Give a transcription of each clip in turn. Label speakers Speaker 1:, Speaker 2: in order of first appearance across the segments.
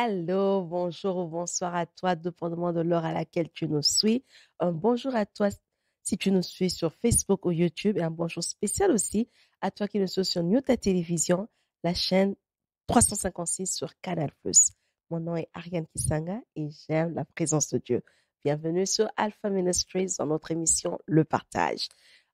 Speaker 1: Allô, bonjour ou bonsoir à toi, dépendamment de l'heure à laquelle tu nous suis. Un bonjour à toi si tu nous suis sur Facebook ou YouTube et un bonjour spécial aussi à toi qui nous suis sur Newta Télévision, la chaîne 356 sur Canal+. Mon nom est Ariane Kisanga et j'aime la présence de Dieu. Bienvenue sur Alpha Ministries dans notre émission Le Partage.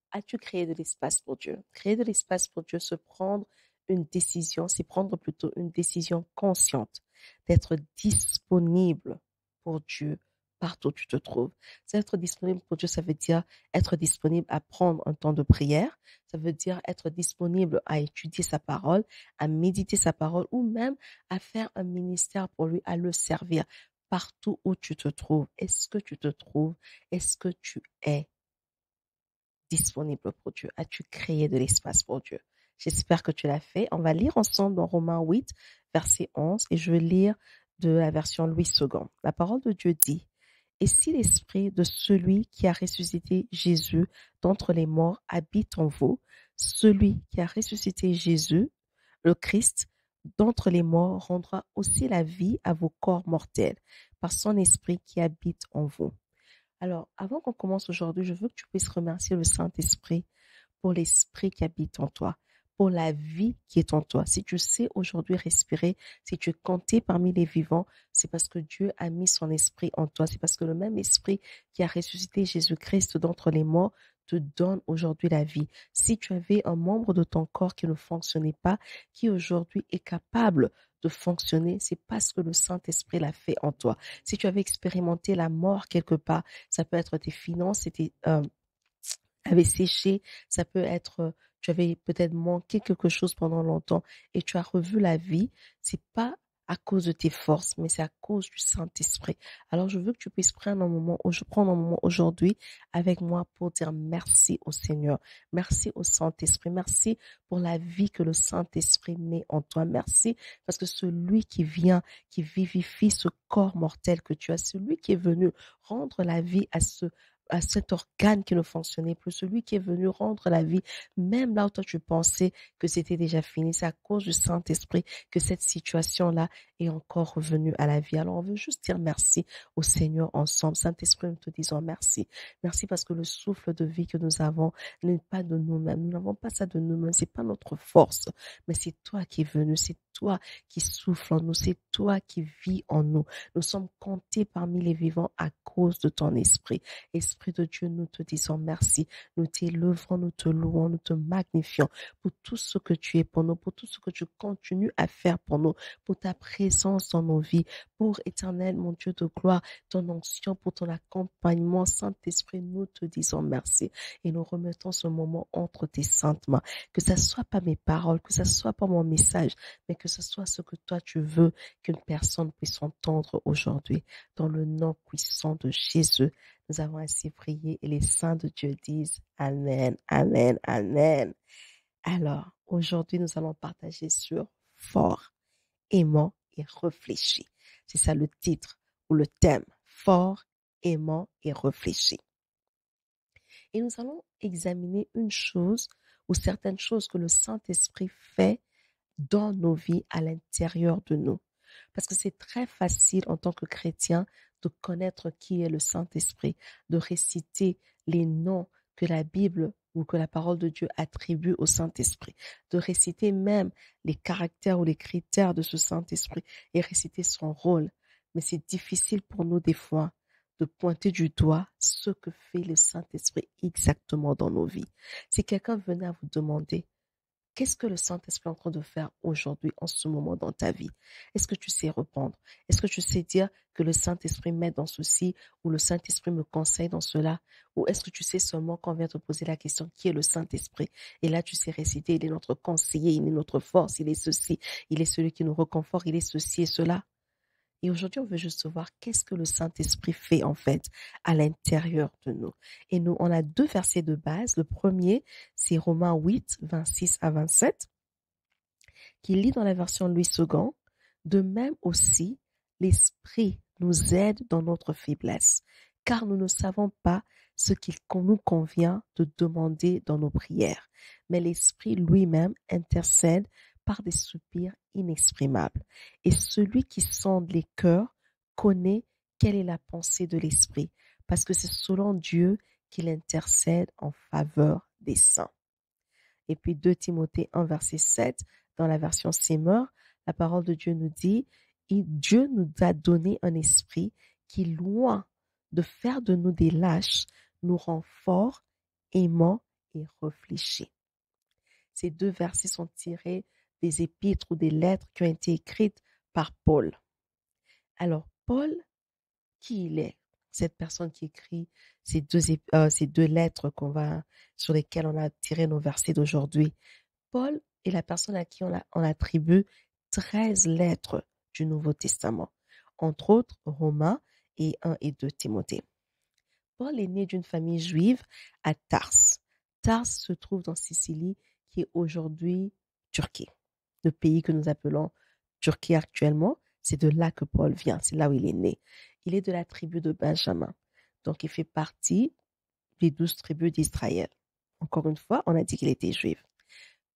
Speaker 1: As-tu créé de l'espace pour Dieu? Créer de l'espace pour Dieu, se prendre une décision, c'est prendre plutôt une décision consciente d'être disponible pour Dieu partout où tu te trouves. Être disponible pour Dieu, ça veut dire être disponible à prendre un temps de prière, ça veut dire être disponible à étudier sa parole, à méditer sa parole ou même à faire un ministère pour lui, à le servir partout où tu te trouves. Est-ce que tu te trouves? Est-ce que tu es disponible pour Dieu? As-tu créé de l'espace pour Dieu? J'espère que tu l'as fait. On va lire ensemble dans Romains 8, verset 11, et je vais lire de la version Louis II. La parole de Dieu dit: « Et si l'esprit de celui qui a ressuscité Jésus d'entre les morts habite en vous, celui qui a ressuscité Jésus, le Christ, d'entre les morts rendra aussi la vie à vos corps mortels par son esprit qui habite en vous. » Alors, avant qu'on commence aujourd'hui, je veux que tu puisses remercier le Saint-Esprit pour l'esprit qui habite en toi, pour la vie qui est en toi. Si tu sais aujourd'hui respirer, si tu es compté parmi les vivants, c'est parce que Dieu a mis son esprit en toi. C'est parce que le même esprit qui a ressuscité Jésus-Christ d'entre les morts te donne aujourd'hui la vie. Si tu avais un membre de ton corps qui ne fonctionnait pas, qui aujourd'hui est capable de fonctionner, c'est parce que le Saint-Esprit l'a fait en toi. Si tu avais expérimenté la mort quelque part, ça peut être tes finances, avait séché, ça peut être, tu avais peut-être manqué quelque chose pendant longtemps et tu as revu la vie, c'est pas à cause de tes forces, mais c'est à cause du Saint-Esprit. Alors, je veux que tu puisses prendre un moment aujourd'hui avec moi pour dire merci au Seigneur. Merci au Saint-Esprit. Merci pour la vie que le Saint-Esprit met en toi. Merci parce que celui qui vient, qui vivifie ce corps mortel que tu as, celui qui est venu rendre la vie à cet organe qui ne fonctionnait plus, celui qui est venu rendre la vie, même là où toi tu pensais que c'était déjà fini. C'est à cause du Saint-Esprit que cette situation-là est encore revenue à la vie. Alors on veut juste dire merci au Seigneur ensemble. Saint-Esprit, nous te disons merci. Merci parce que le souffle de vie que nous avons n'est pas de nous-mêmes. Nous n'avons pas ça de nous-mêmes. C'est pas notre force, mais c'est toi qui es venu. C'est toi qui souffle en nous. C'est toi qui vis en nous. Nous sommes comptés parmi les vivants à cause de ton esprit. Esprit de Dieu, nous te disons merci. Nous t'élevons, nous te louons, nous te magnifions pour tout ce que tu es pour nous, pour tout ce que tu continues à faire pour nous, pour ta présence dans nos vies, pour éternel, mon Dieu de gloire, ton onction, pour ton accompagnement. Saint-Esprit, nous te disons merci et nous remettons ce moment entre tes saintes mains. Que ça soit pas mes paroles, que ça soit pas mon message, mais que ce soit ce que toi tu veux qu'une personne puisse entendre aujourd'hui. Dans le nom puissant de Jésus, nous avons ainsi prié et les saints de Dieu disent Amen, Amen, Amen. Alors, aujourd'hui, nous allons partager sur fort, aimant et réfléchi. C'est ça le titre ou le thème. Fort, aimant et réfléchi. Et nous allons examiner une chose ou certaines choses que le Saint-Esprit fait dans nos vies, à l'intérieur de nous. Parce que c'est très facile en tant que chrétien de connaître qui est le Saint-Esprit, de réciter les noms que la Bible ou que la parole de Dieu attribue au Saint-Esprit, de réciter même les caractères ou les critères de ce Saint-Esprit et réciter son rôle. Mais c'est difficile pour nous des fois de pointer du doigt ce que fait le Saint-Esprit exactement dans nos vies. Si quelqu'un venait à vous demander qu'est-ce que le Saint-Esprit est en train de faire aujourd'hui, en ce moment dans ta vie? Est-ce que tu sais répondre? Est-ce que tu sais dire que le Saint-Esprit m'aide dans ceci ou le Saint-Esprit me conseille dans cela? Ou est-ce que tu sais seulement quand on vient te poser la question, qui est le Saint-Esprit? Et là, tu sais réciter, il est notre conseiller, il est notre force, il est ceci, il est celui qui nous reconforte, il est ceci et cela. Et aujourd'hui, on veut juste voir qu'est-ce que le Saint-Esprit fait en fait à l'intérieur de nous. Et nous, on a deux versets de base. Le premier, c'est Romains 8, 26 à 27, qui lit dans la version Louis II. De même aussi, l'Esprit nous aide dans notre faiblesse, car nous ne savons pas ce qu'il nous convient de demander dans nos prières. Mais l'Esprit lui-même intercède par des soupirs inexprimables. Et celui qui sonde les cœurs connaît quelle est la pensée de l'Esprit, parce que c'est selon Dieu qu'il intercède en faveur des saints. Et puis 2 Timothée 1, verset 7, dans la version Semeur, la parole de Dieu nous dit, et Dieu nous a donné un esprit qui, loin de faire de nous des lâches, nous rend forts, aimants et réfléchis. Ces 2 versets sont tirés des épîtres ou des lettres qui ont été écrites par Paul. Alors, Paul, qui il est? Cette personne qui écrit ces deux lettres sur lesquelles on a tiré nos versets d'aujourd'hui. Paul est la personne à qui on attribue 13 lettres du Nouveau Testament, entre autres Romains et 1 et 2 Timothée. Paul est né d'une famille juive à Tars. Tars se trouve dans Sicile, qui est aujourd'hui Turquie. Le pays que nous appelons Turquie actuellement, c'est de là que Paul vient, c'est là où il est né. Il est de la tribu de Benjamin, donc il fait partie des 12 tribus d'Israël. Encore une fois, on a dit qu'il était juif.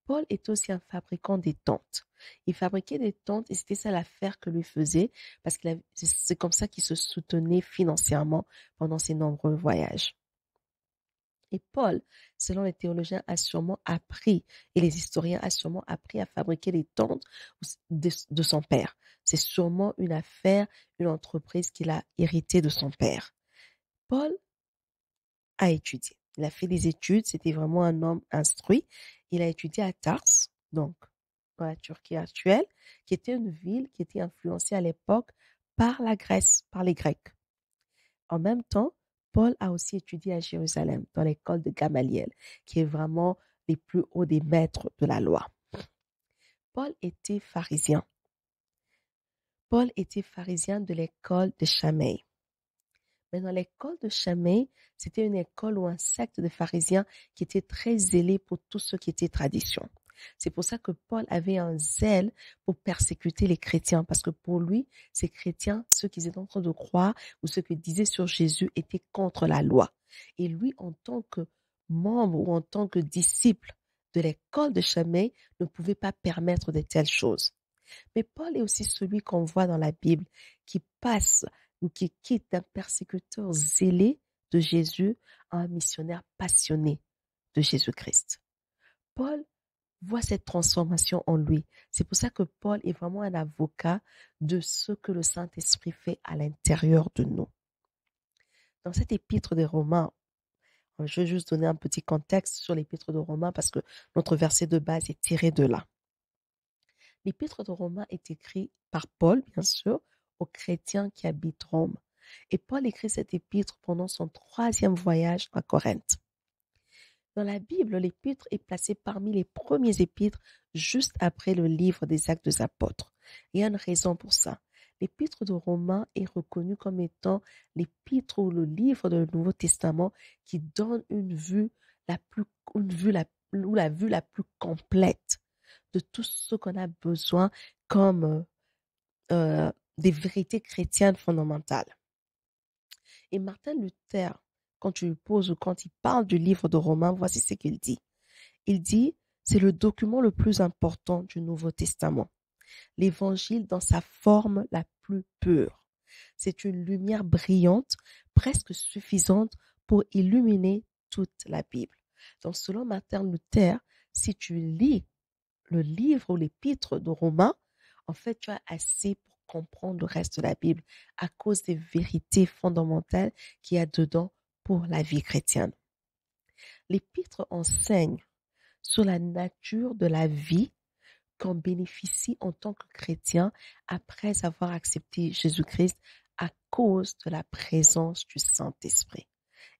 Speaker 1: Paul est aussi un fabricant des tentes. Il fabriquait des tentes et c'était ça l'affaire que lui faisait parce que c'est comme ça qu'il se soutenait financièrement pendant ses nombreux voyages. Et Paul, selon les théologiens, a sûrement appris, et les historiens a sûrement appris à fabriquer les tentes de son père. C'est sûrement une affaire, une entreprise qu'il a héritée de son père. Paul a étudié. Il a fait des études, c'était vraiment un homme instruit. Il a étudié à Tars, donc dans la Turquie actuelle, qui était une ville qui était influencée à l'époque par la Grèce, par les Grecs. En même temps, Paul a aussi étudié à Jérusalem, dans l'école de Gamaliel, qui est vraiment les plus hauts des maîtres de la loi. Paul était pharisien. Paul était pharisien de l'école de Shammai. Mais dans l'école de Shammai, c'était une école ou un secte de pharisiens qui était très zélé pour tout ce qui était tradition. C'est pour ça que Paul avait un zèle pour persécuter les chrétiens, parce que pour lui, ces chrétiens, ceux qui étaient en train de croire ou ceux qui disaient sur Jésus étaient contre la loi. Et lui, en tant que membre ou en tant que disciple de l'école de Shammai, ne pouvait pas permettre de telles choses. Mais Paul est aussi celui qu'on voit dans la Bible qui passe ou qui quitte d'un persécuteur zélé de Jésus à un missionnaire passionné de Jésus-Christ. Paul voit cette transformation en lui. C'est pour ça que Paul est vraiment un avocat de ce que le Saint-Esprit fait à l'intérieur de nous. Dans cette épître des Romains, je vais juste donner un petit contexte sur l'épître de Romains parce que notre verset de base est tiré de là. L'épître de Romains est écrit par Paul, bien sûr, aux chrétiens qui habitent Rome. Et Paul écrit cette épître pendant son 3e voyage à Corinthe. Dans la Bible, l'épître est placée parmi les premiers épîtres juste après le livre des Actes des Apôtres. Il y a une raison pour ça. L'épître de Romains est reconnu comme étant l'épître ou le livre du Nouveau Testament qui donne une vue la plus complète de tout ce qu'on a besoin comme des vérités chrétiennes fondamentales. Et Martin Luther, quand tu lui poses ou quand il parle du livre de Romains, voici ce qu'il dit. Il dit, c'est le document le plus important du Nouveau Testament. L'évangile dans sa forme la plus pure. C'est une lumière brillante, presque suffisante pour illuminer toute la Bible. Donc, selon Martin Luther, si tu lis le livre ou l'épître de Romains, en fait, tu as assez pour comprendre le reste de la Bible à cause des vérités fondamentales qu'il y a dedans pour la vie chrétienne. L'épître enseigne sur la nature de la vie qu'on bénéficie en tant que chrétien après avoir accepté Jésus-Christ à cause de la présence du Saint-Esprit.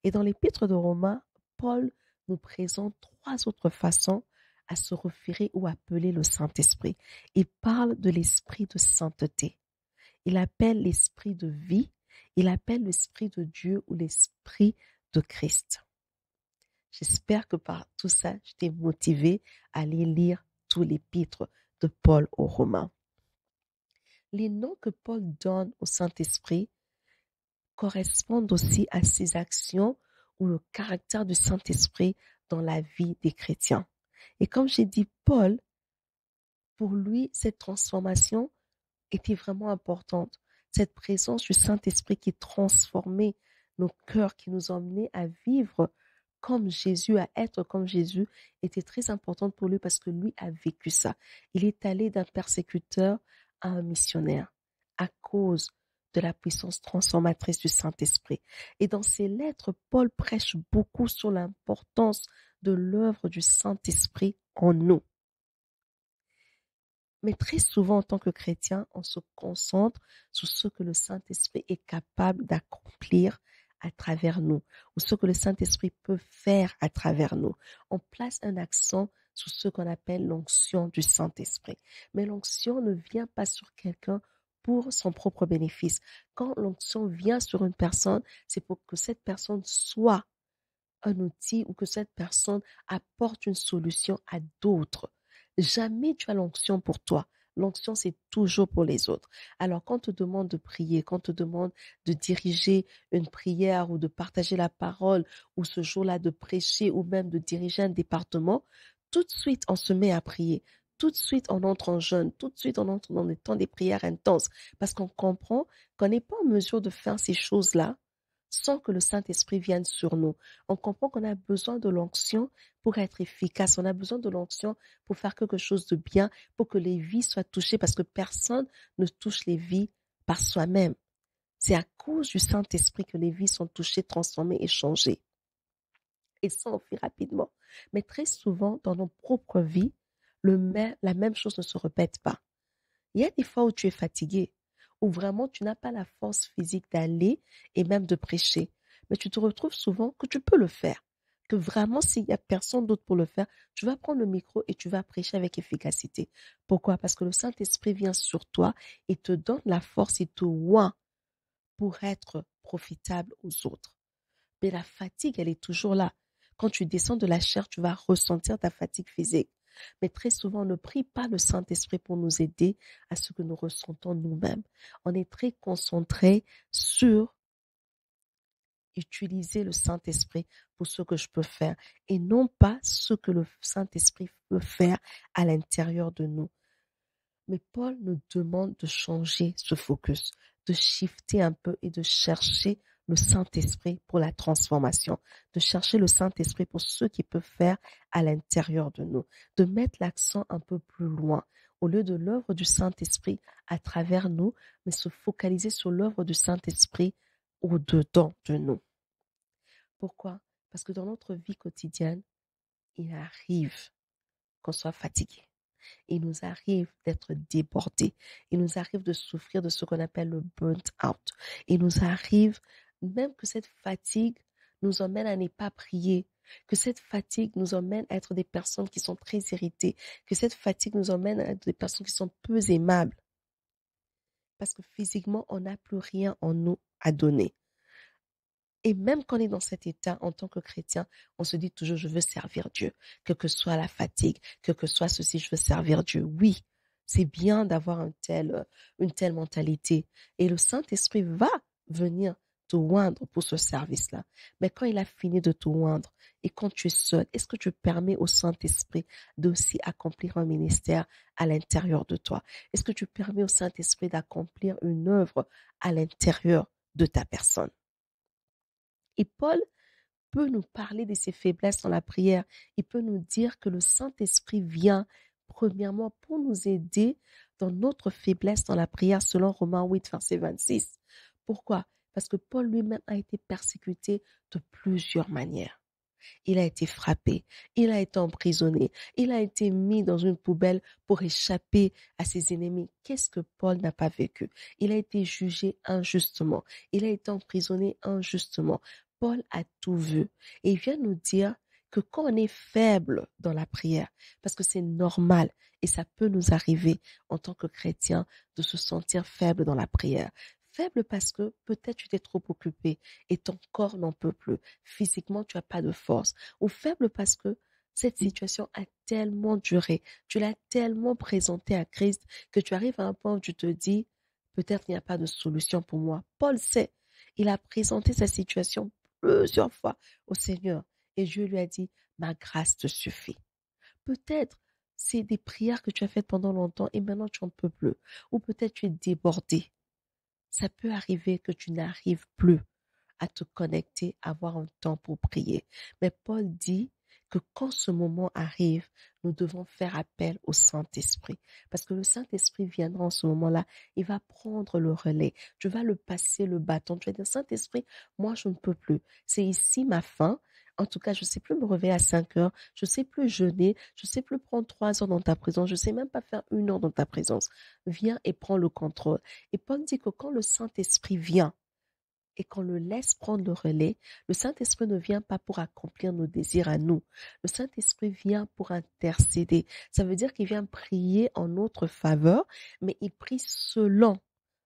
Speaker 1: Et dans l'épître de Romains, Paul nous présente 3 autres façons à se référer ou appeler le Saint-Esprit. Il parle de l'esprit de sainteté. Il appelle l'esprit de vie. Il appelle l'esprit de Dieu ou l'esprit de Christ. J'espère que par tout ça, je t'ai motivé à aller lire tout l'épître de Paul aux Romains. Les noms que Paul donne au Saint-Esprit correspondent aussi à ses actions ou le caractère du Saint-Esprit dans la vie des chrétiens. Et comme j'ai dit, Paul Pour lui, cette transformation était vraiment importante. Cette présence du Saint-Esprit qui transformait nos cœurs, qui nous emmenait à vivre comme Jésus, à être comme Jésus, était très importante pour lui parce que lui a vécu ça. Il est allé d'un persécuteur à un missionnaire à cause de la puissance transformatrice du Saint-Esprit. Et dans ses lettres, Paul prêche beaucoup sur l'importance de l'œuvre du Saint-Esprit en nous. Mais très souvent, en tant que chrétien, on se concentre sur ce que le Saint-Esprit est capable d'accomplir à travers nous, ou ce que le Saint-Esprit peut faire à travers nous. On place un accent sur ce qu'on appelle l'onction du Saint-Esprit. Mais l'onction ne vient pas sur quelqu'un pour son propre bénéfice. Quand l'onction vient sur une personne, c'est pour que cette personne soit un outil ou que cette personne apporte une solution à d'autres. Jamais tu as l'onction pour toi. L'onction, c'est toujours pour les autres. Alors, quand on te demande de prier, quand on te demande de diriger une prière ou de partager la parole ou ce jour-là de prêcher ou même de diriger un département, tout de suite, on se met à prier. Tout de suite, on entre en jeûne. Tout de suite, on entre dans des temps des prières intenses parce qu'on comprend qu'on n'est pas en mesure de faire ces choses-là sans que le Saint-Esprit vienne sur nous. On comprend qu'on a besoin de l'onction pour être efficace. On a besoin de l'onction pour faire quelque chose de bien, pour que les vies soient touchées, parce que personne ne touche les vies par soi-même. C'est à cause du Saint-Esprit que les vies sont touchées, transformées et changées. Et ça, on fait rapidement. Mais très souvent, dans nos propres vies, la même chose ne se répète pas. Il y a des fois où tu es fatigué, où vraiment tu n'as pas la force physique d'aller et même de prêcher. Mais tu te retrouves souvent que tu peux le faire. Que vraiment, s'il n'y a personne d'autre pour le faire, tu vas prendre le micro et tu vas prêcher avec efficacité. Pourquoi? Parce que le Saint-Esprit vient sur toi et te donne la force et te oint pour être profitable aux autres. Mais la fatigue, elle est toujours là. Quand tu descends de la chair, tu vas ressentir ta fatigue physique. Mais très souvent, on ne prie pas le Saint-Esprit pour nous aider à ce que nous ressentons nous-mêmes. On est très concentré sur utiliser le Saint-Esprit pour ce que je peux faire et non pas ce que le Saint-Esprit peut faire à l'intérieur de nous. Mais Paul nous demande de changer ce focus, de shifter un peu et de chercher le Saint-Esprit pour la transformation, de chercher le Saint-Esprit pour ce qu'il peut faire à l'intérieur de nous, de mettre l'accent un peu plus loin, au lieu de l'œuvre du Saint-Esprit à travers nous, mais se focaliser sur l'œuvre du Saint-Esprit au-dedans de nous. Pourquoi? Parce que dans notre vie quotidienne, il arrive qu'on soit fatigué. Il nous arrive d'être débordés. Il nous arrive de souffrir de ce qu'on appelle le burnt out. Il nous arrive même que cette fatigue nous emmène à ne pas prier, que cette fatigue nous emmène à être des personnes qui sont très irritées, que cette fatigue nous emmène à être des personnes qui sont peu aimables. Parce que physiquement, on n'a plus rien en nous à donner. Et même quand on est dans cet état, en tant que chrétien, on se dit toujours, je veux servir Dieu. Que soit la fatigue, que soit ceci, je veux servir Dieu. Oui, c'est bien d'avoir une telle mentalité. Et le Saint-Esprit va venir te oindre pour ce service-là. Mais quand il a fini de te oindre et quand tu es seul, est-ce que tu permets au Saint-Esprit d'aussi accomplir un ministère à l'intérieur de toi? Est-ce que tu permets au Saint-Esprit d'accomplir une œuvre à l'intérieur de ta personne? Et Paul peut nous parler de ses faiblesses dans la prière. Il peut nous dire que le Saint-Esprit vient premièrement pour nous aider dans notre faiblesse dans la prière selon Romains 8, verset 26. Pourquoi? Parce que Paul lui-même a été persécuté de plusieurs manières. Il a été frappé, il a été emprisonné, il a été mis dans une poubelle pour échapper à ses ennemis. Qu'est-ce que Paul n'a pas vécu? Il a été jugé injustement, il a été emprisonné injustement. Paul a tout vu et il vient nous dire que quand on est faible dans la prière, parce que c'est normal et ça peut nous arriver en tant que chrétien de se sentir faible dans la prière. Faible parce que peut-être tu t'es trop occupé et ton corps n'en peut plus. Physiquement, tu n'as pas de force. Ou faible parce que cette situation a tellement duré. Tu l'as tellement présenté à Christ que tu arrives à un point où tu te dis, peut-être il n'y a pas de solution pour moi. Paul sait. Il a présenté sa situation plusieurs fois au Seigneur. Et Dieu lui a dit, ma grâce te suffit. Peut-être c'est des prières que tu as faites pendant longtemps et maintenant tu n'en peux plus. Ou peut-être tu es débordé. Ça peut arriver que tu n'arrives plus à te connecter, à avoir un temps pour prier. Mais Paul dit que quand ce moment arrive, nous devons faire appel au Saint-Esprit. Parce que le Saint-Esprit viendra en ce moment-là, il va prendre le relais. Tu vas le passer le bâton. Tu vas dire, Saint-Esprit, moi je ne peux plus. C'est ici ma fin. En tout cas, je ne sais plus me réveiller à 5 heures. Je ne sais plus jeûner. Je ne sais plus prendre 3 heures dans ta présence. Je ne sais même pas faire 1 heure dans ta présence. Viens et prends le contrôle. Et Paul dit que quand le Saint-Esprit vient, et qu'on le laisse prendre le relais, le Saint-Esprit ne vient pas pour accomplir nos désirs à nous. Le Saint-Esprit vient pour intercéder. Ça veut dire qu'il vient prier en notre faveur, mais il prie selon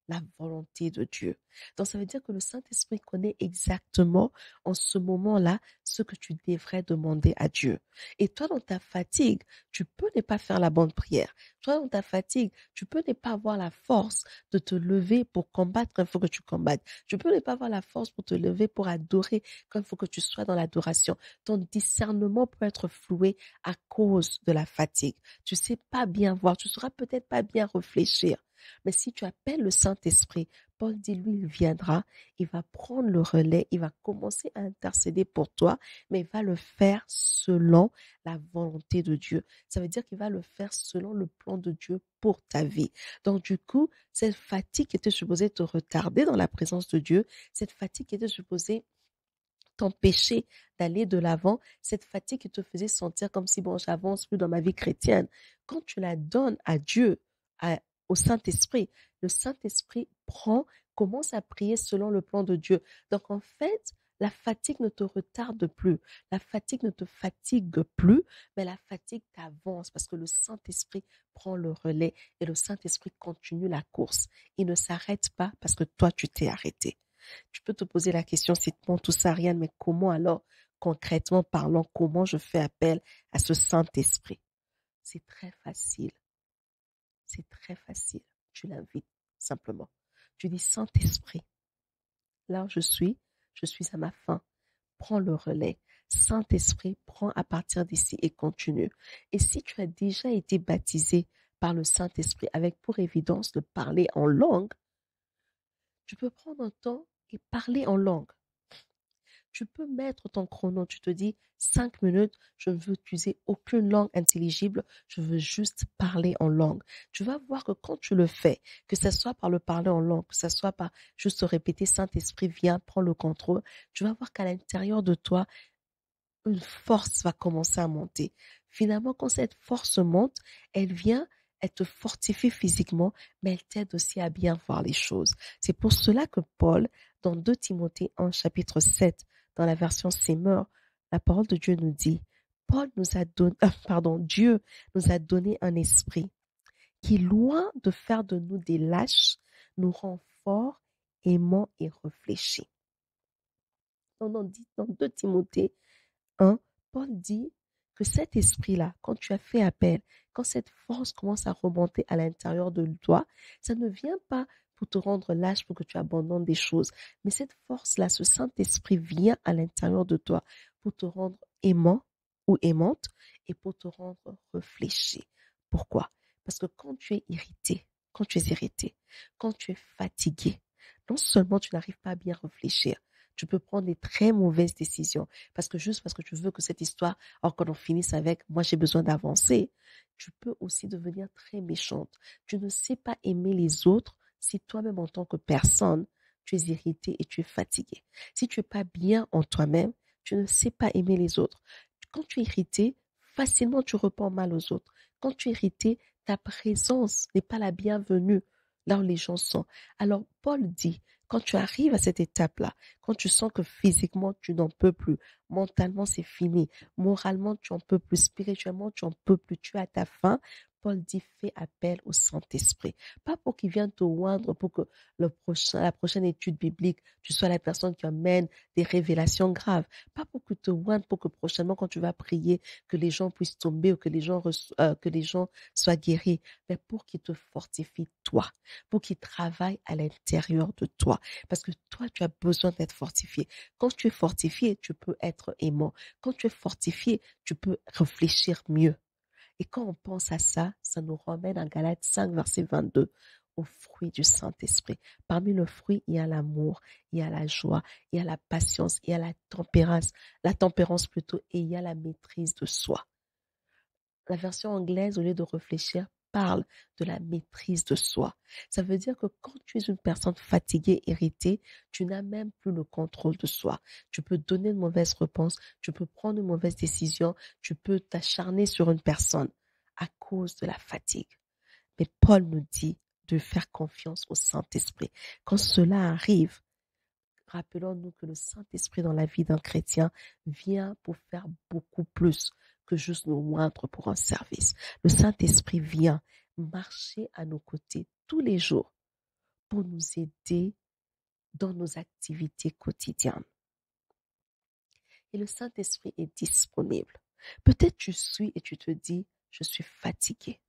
Speaker 1: la volonté de Dieu. Donc, ça veut dire que le Saint-Esprit connaît exactement en ce moment-là ce que tu devrais demander à Dieu. Et toi, dans ta fatigue, tu peux ne pas faire la bonne prière. Toi, dans ta fatigue, tu peux ne pas avoir la force de te lever pour combattre quand il faut que tu combattes. Tu peux ne pas avoir la force pour te lever pour adorer quand il faut que tu sois dans l'adoration. Ton discernement peut être floué à cause de la fatigue. Tu sais pas bien voir, tu sauras peut-être pas bien réfléchir. Mais si tu appelles le Saint-Esprit, Paul dit, lui, il viendra, il va prendre le relais, il va commencer à intercéder pour toi, mais il va le faire selon la volonté de Dieu. Ça veut dire qu'il va le faire selon le plan de Dieu pour ta vie. Donc, du coup, cette fatigue qui était supposée te retarder dans la présence de Dieu, cette fatigue qui était supposée t'empêcher d'aller de l'avant, cette fatigue qui te faisait sentir comme si, bon, j'avance plus dans ma vie chrétienne. Quand tu la donnes à Dieu, au Saint-Esprit, le Saint-Esprit commence à prier selon le plan de Dieu. Donc, en fait, la fatigue ne te retarde plus, la fatigue ne te fatigue plus, mais la fatigue t'avance parce que le Saint-Esprit prend le relais et le Saint-Esprit continue la course. Il ne s'arrête pas parce que toi, tu t'es arrêté. Tu peux te poser la question, c'est bon tout ça, Ariane, mais comment alors, concrètement parlant, comment je fais appel à ce Saint-Esprit? C'est très facile. C'est très facile. Tu l'invites simplement. Tu dis, Saint-Esprit, là où je suis à ma fin. Prends le relais. Saint-Esprit, prends à partir d'ici et continue. Et si tu as déjà été baptisé par le Saint-Esprit avec pour évidence de parler en langue, tu peux prendre un temps et parler en langue. Tu peux mettre ton chrono, tu te dis 5 minutes, je ne veux utiliser aucune langue intelligible, je veux juste parler en langue. Tu vas voir que quand tu le fais, que ce soit par le parler en langue, que ce soit par juste répéter Saint-Esprit, viens, prends le contrôle, tu vas voir qu'à l'intérieur de toi, une force va commencer à monter. Finalement, quand cette force monte, elle vient, elle te fortifie physiquement, mais elle t'aide aussi à bien voir les choses. C'est pour cela que Paul, dans 2 Timothée 1, chapitre 7, dans la version Semeur, la parole de Dieu nous dit, Dieu nous a donné un esprit qui, loin de faire de nous des lâches, nous rend forts, aimants et réfléchis. Dans 2 Timothée 1, Paul dit que cet esprit-là, quand tu as fait appel, quand cette force commence à remonter à l'intérieur de toi, ça ne vient pas pour te rendre lâche, pour que tu abandonnes des choses. Mais cette force-là, ce Saint-Esprit vient à l'intérieur de toi pour te rendre aimant ou aimante et pour te rendre réfléchi. Pourquoi? Parce que quand tu es irrité, quand tu es fatigué, non seulement tu n'arrives pas à bien réfléchir, tu peux prendre des très mauvaises décisions parce que tu veux que cette histoire, alors quand on finisse avec moi j'ai besoin d'avancer, tu peux aussi devenir très méchante. Tu ne sais pas aimer les autres si toi-même en tant que personne, tu es irrité et tu es fatigué. Si tu es pas bien en toi-même, tu ne sais pas aimer les autres. Quand tu es irrité, facilement tu repens mal aux autres. Quand tu es irrité, ta présence n'est pas la bienvenue là où les gens sont. Alors Paul dit, quand tu arrives à cette étape-là, quand tu sens que physiquement tu n'en peux plus, mentalement c'est fini, moralement tu en peux plus, spirituellement tu en peux plus, tu es à ta fin, Paul dit fais appel au Saint-Esprit. Pas pour qu'il vienne te oindre, pour que la prochaine étude biblique, tu sois la personne qui amène des révélations graves. Pas pour que te oindre, pour que prochainement quand tu vas prier, que les gens puissent tomber ou que les gens soient guéris, mais pour qu'il te fortifie toi, pour qu'il travaille à l'intérieur de toi. Parce que toi, tu as besoin d'être fortifié. Quand tu es fortifié, tu peux être aimant. Quand tu es fortifié, tu peux réfléchir mieux. Et quand on pense à ça, ça nous ramène à Galates 5, verset 22, aux fruits du Saint-Esprit. Parmi le fruit, il y a l'amour, il y a la joie, il y a la patience, il y a la tempérance plutôt, et il y a la maîtrise de soi. La version anglaise, au lieu de réfléchir, parle de la maîtrise de soi. Ça veut dire que quand tu es une personne fatiguée, irritée, tu n'as même plus le contrôle de soi. Tu peux donner une mauvaise réponse, tu peux prendre une mauvaise décision, tu peux t'acharner sur une personne à cause de la fatigue. Mais Paul nous dit de faire confiance au Saint-Esprit. Quand cela arrive, rappelons-nous que le Saint-Esprit dans la vie d'un chrétien vient pour faire beaucoup plus que juste nous moindre pour un service. Le Saint-Esprit vient marcher à nos côtés tous les jours pour nous aider dans nos activités quotidiennes. Et le Saint-Esprit est disponible. Peut-être tu suis et tu te dis, je suis fatigué.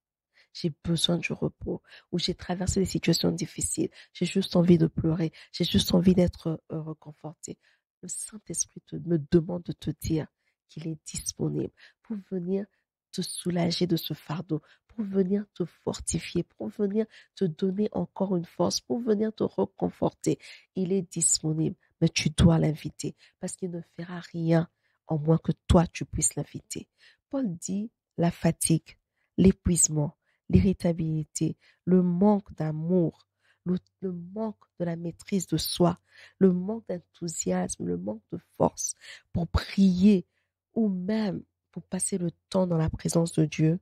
Speaker 1: J'ai besoin du repos, ou j'ai traversé des situations difficiles, j'ai juste envie de pleurer, j'ai juste envie d'être réconforté. Le Saint-Esprit me demande de te dire qu'il est disponible pour venir te soulager de ce fardeau, pour venir te fortifier, pour venir te donner encore une force, pour venir te reconforter. Il est disponible, mais tu dois l'inviter parce qu'il ne fera rien en moins que toi tu puisses l'inviter. Paul dit la fatigue, l'épuisement, l'irritabilité, le manque d'amour, le manque de la maîtrise de soi, le manque d'enthousiasme, le manque de force pour prier ou même pour passer le temps dans la présence de Dieu,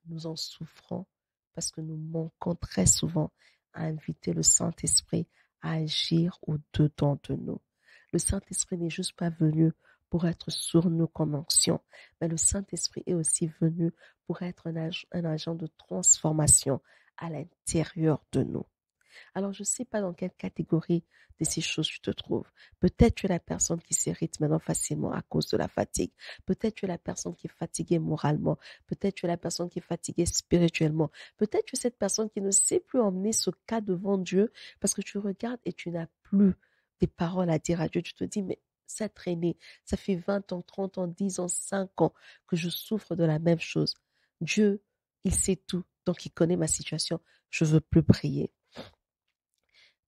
Speaker 1: nous en souffrons parce que nous manquons très souvent à inviter le Saint-Esprit à agir au-dedans de nous. Le Saint-Esprit n'est juste pas venu pour être sur nous comme onction, mais le Saint-Esprit est aussi venu pour être un agent de transformation à l'intérieur de nous. Alors, je ne sais pas dans quelle catégorie de ces choses tu te trouves. Peut-être tu es la personne qui s'irrite maintenant facilement à cause de la fatigue. Peut-être tu es la personne qui est fatiguée moralement. Peut-être tu es la personne qui est fatiguée spirituellement. Peut-être tu es cette personne qui ne sait plus emmener ce cas devant Dieu parce que tu regardes et tu n'as plus des paroles à dire à Dieu. Tu te dis, mais ça a traîné. Ça fait 20 ans, 30 ans, 10 ans, 5 ans que je souffre de la même chose. Dieu, il sait tout. Donc, il connaît ma situation. Je veux plus prier.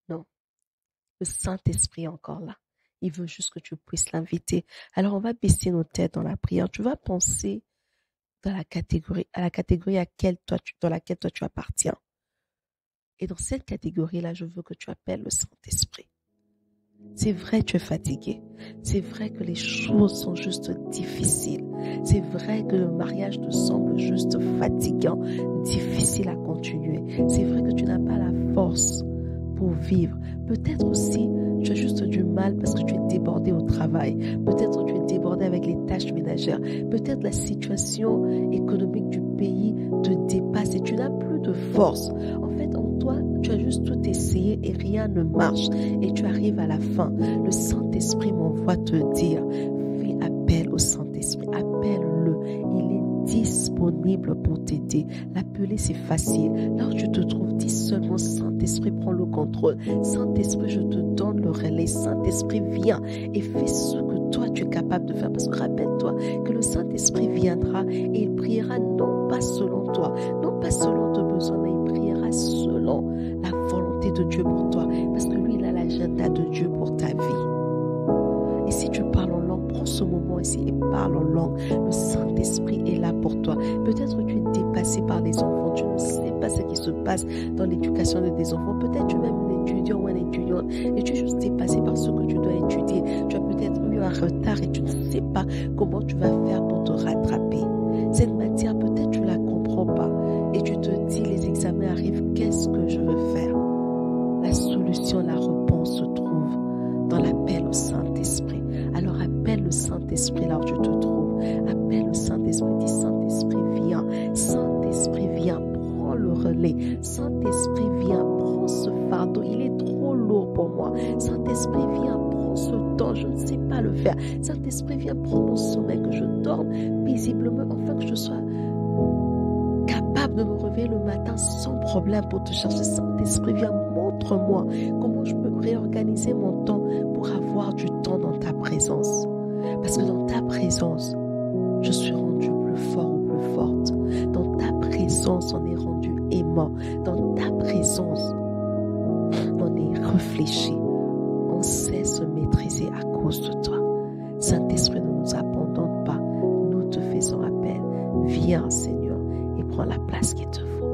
Speaker 1: Non, le Saint-Esprit est encore là. Il veut juste que tu puisses l'inviter. Alors, on va baisser nos têtes dans la prière. Tu vas penser à la catégorie dans laquelle toi tu appartiens. Et dans cette catégorie-là, je veux que tu appelles le Saint-Esprit. C'est vrai, tu es fatigué. C'est vrai que les choses sont juste difficiles. C'est vrai que le mariage te semble juste fatigant, difficile à continuer. C'est vrai que tu n'as pas la force pour vivre. Peut-être aussi, tu as juste du mal parce que tu es débordé au travail. Peut-être tu es débordé avec les tâches ménagères. Peut-être la situation économique du pays te dépasse et tu n'as plus de force. En fait, en toi, tu as juste tout essayé et rien ne marche. Et tu arrives à la fin. Le Saint-Esprit m'envoie te dire, fais appel au Saint-Esprit. Appelle-le. Il est disponible pour t'aider. L'appeler, c'est facile. Là où tu te trouves, dis seulement Saint-Esprit, prends le contrôle. Saint-Esprit, je te donne le relais. Saint-Esprit, viens et fais ce que toi tu es capable de faire. Parce que rappelle-toi que le Saint-Esprit viendra et il priera non pas selon toi, non pas selon tes besoins, mais il priera selon la volonté de Dieu pour toi. Parce que lui, il a l'agenda de Dieu pour ta vie. Et si tu parles en langue, prends ce moment ici et parle en langue. Le Saint-Esprit est là pour toi. Peut-être tu es dépassé par les enfants. Tu ne sais pas ce qui se passe dans l'éducation de tes enfants. Peut-être tu es même un étudiant ou une étudiante et tu es juste dépassé par ce que tu dois étudier. Tu as peut-être eu un retard et tu ne sais pas comment tu vas faire pour te rattraper. Cette matière, peut-être tu ne la comprends pas et tu te dis, les examens arrivent, qu'est-ce que je veux faire? La solution, la réponse se trouve dans l'appel au Saint-Esprit. Alors appelle le Saint-Esprit là où tu te trouves. Appelle le Saint-Esprit, dis Saint-Esprit viens. Saint-Esprit viens, prends le relais. Saint-Esprit viens, prends ce fardeau, il est trop lourd pour moi. Saint-Esprit viens, prends ce temps, je ne sais pas le faire. Saint-Esprit viens, prends mon sommeil, que je dorme paisiblement, afin que je sois capable de me réveiller le matin sans problème pour te chercher. Saint-Esprit viens, montre-moi comment je peux réorganiser mon temps pour avoir du temps dans ta présence. Parce que dans ta présence, je suis rendue plus fort ou plus forte. réfléchit. On sait se maîtriser à cause de toi. Saint-Esprit, ne nous abandonne pas. Nous te faisons appel. Viens, Seigneur, et prends la place qu'il te faut.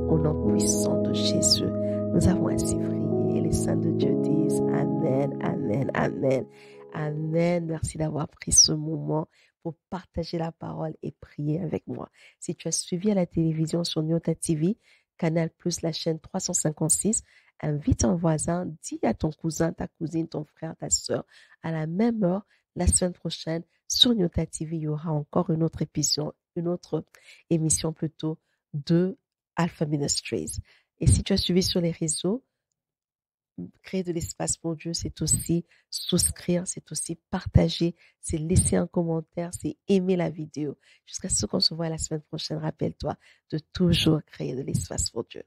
Speaker 1: Au nom puissant de Jésus, nous avons ainsi prié. Et les saints de Dieu disent Amen, Amen, Amen. Amen. Merci d'avoir pris ce moment pour partager la parole et prier avec moi. Si tu as suivi à la télévision sur Nyota TV, Canal+, la chaîne 356, invite un voisin, dis à ton cousin, ta cousine, ton frère, ta sœur, à la même heure, la semaine prochaine, sur Nyota TV, il y aura encore une autre émission plutôt de Alpha Ministries. Et si tu as suivi sur les réseaux, créer de l'espace pour Dieu, c'est aussi souscrire, c'est aussi partager, c'est laisser un commentaire, c'est aimer la vidéo. Jusqu'à ce qu'on se voit la semaine prochaine, rappelle-toi de toujours créer de l'espace pour Dieu.